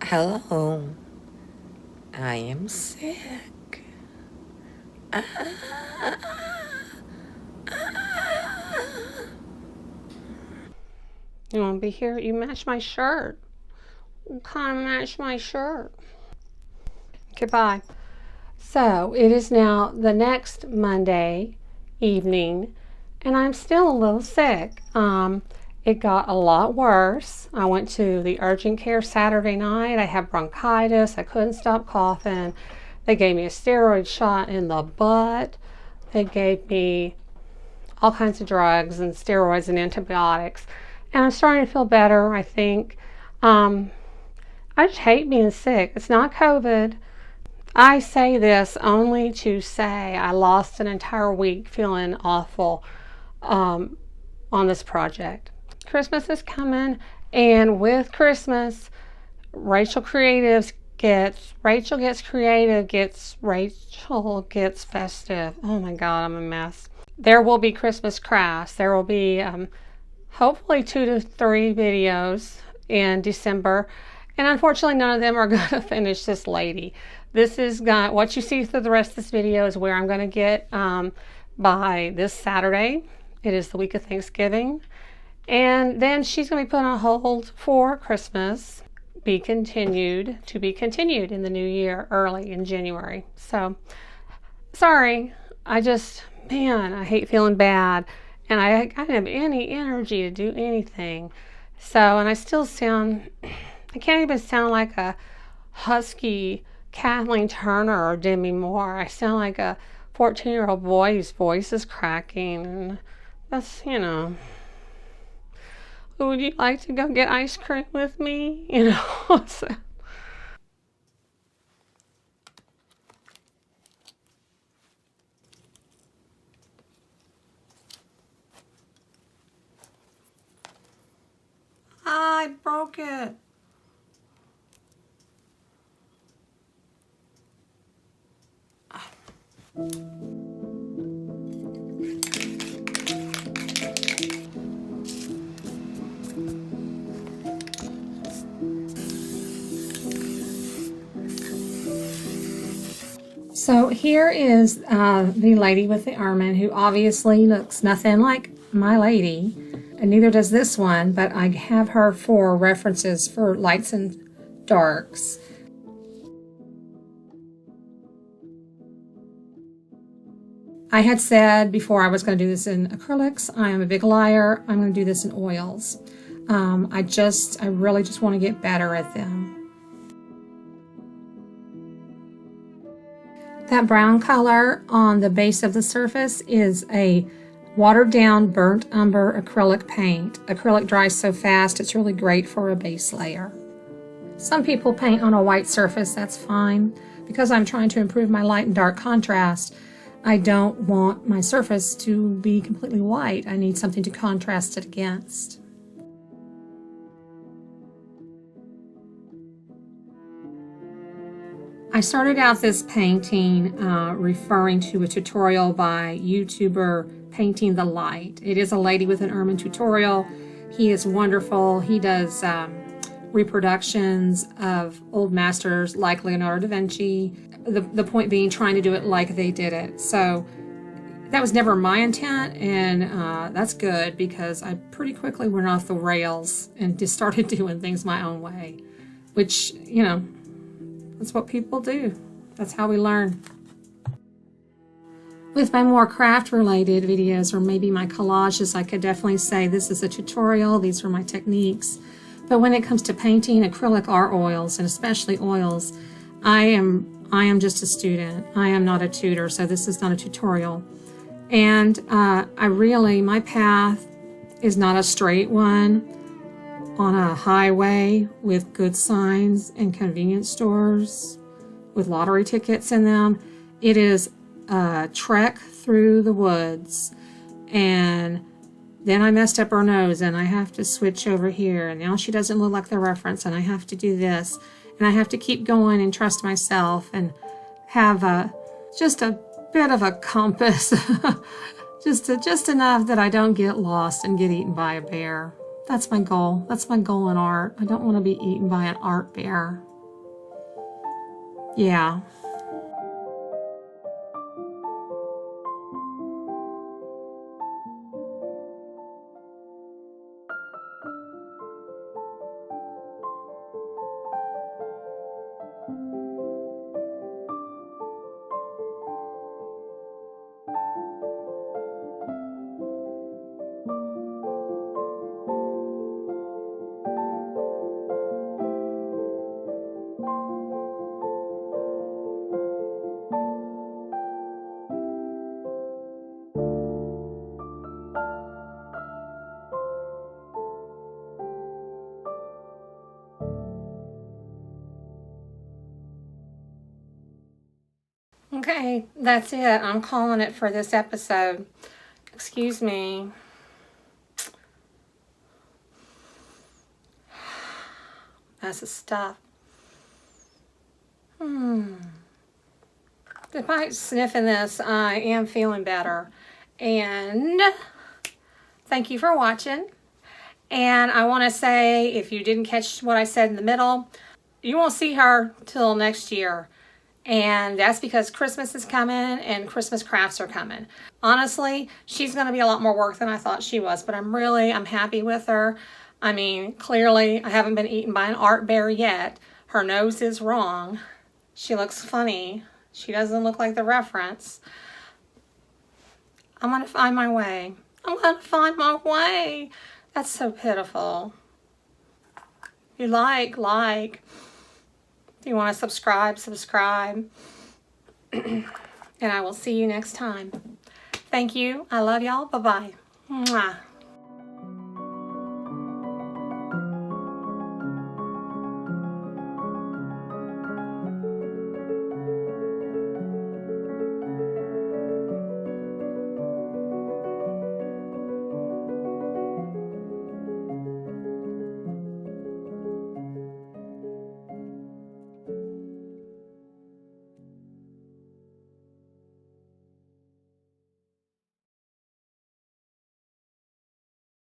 Hello, I am sick. You want to be here? You match my shirt. You kind of match my shirt. Goodbye. So it is now the next Monday evening, and I'm still a little sick. It got a lot worse. I went to the urgent care Saturday night. I had bronchitis. I couldn't stop coughing. They gave me a steroid shot in the butt. They gave me all kinds of drugs and steroids and antibiotics. And I'm starting to feel better, I think. I just hate being sick. It's not COVID. I say this only to say I lost an entire week feeling awful on this project. Christmas is coming, and with Christmas, Rachel gets creative, Rachel gets festive. Oh my God, I'm a mess. There will be Christmas crafts. There will be hopefully 2 to 3 videos in December. And unfortunately, none of them are going to finish this lady. This is what you see through the rest of this video is where I'm going to get by this Saturday. It is the week of Thanksgiving. And then she's going to be put on hold for Christmas. To be continued in the new year, early in January. So, sorry. I hate feeling bad. And I don't have any energy to do anything. So, and I can't even sound like a husky Kathleen Turner or Demi Moore. I sound like a 14-year-old boy whose voice is cracking. And that's, would you like to go get ice cream with me? So. I broke it. So here is the lady with the Ermine, who obviously looks nothing like my lady, and neither does this one, but I have her for references for lights and darks. I had said before I was going to do this in acrylics. I am a big liar. I'm going to do this in oils. I really just want to get better at them. That brown color on the base of the surface is a watered down burnt umber acrylic paint. Acrylic dries so fast, it's really great for a base layer. Some people paint on a white surface, that's fine. Because I'm trying to improve my light and dark contrast, I don't want my surface to be completely white. I need something to contrast it against. I started out this painting referring to a tutorial by YouTuber Painting the Light. It is a lady with an Ermine tutorial. He is wonderful. He does reproductions of old masters like Leonardo da Vinci. The point being trying to do it like they did it. So that was never my intent, and that's good because I pretty quickly went off the rails and just started doing things my own way, which, that's what people do. That's how we learn. With my more craft-related videos or maybe my collages, I could definitely say this is a tutorial, these are my techniques. But when it comes to painting acrylic or oils, and especially oils, I am just a student. I am not a tutor, so this is not a tutorial. And my path is not a straight one on a highway with good signs and convenience stores with lottery tickets in them. It is a trek through the woods, and then I messed up her nose and I have to switch over here, and now she doesn't look like the reference, and I have to do this, and I have to keep going and trust myself and have just a bit of a compass just enough that I don't get lost and get eaten by a bear. That's my goal. That's my goal in art. I don't want to be eaten by an art bear. Yeah. Okay, that's it. I'm calling it for this episode. Excuse me. That's the stuff. Despite sniffing this, I am feeling better. And thank you for watching. And I want to say, if you didn't catch what I said in the middle, you won't see her till next year. And that's because Christmas is coming and Christmas crafts are coming. Honestly, she's going to be a lot more work than I thought she was, but I'm happy with her. I mean, clearly I haven't been eaten by an art bear yet. Her nose is wrong. She looks funny. She doesn't look like the reference. I'm going to find my way. I'm going to find my way. That's so pitiful. If you like. If you want to subscribe. And I will see you next time. Thank you. I love y'all. Bye-bye. Mwah.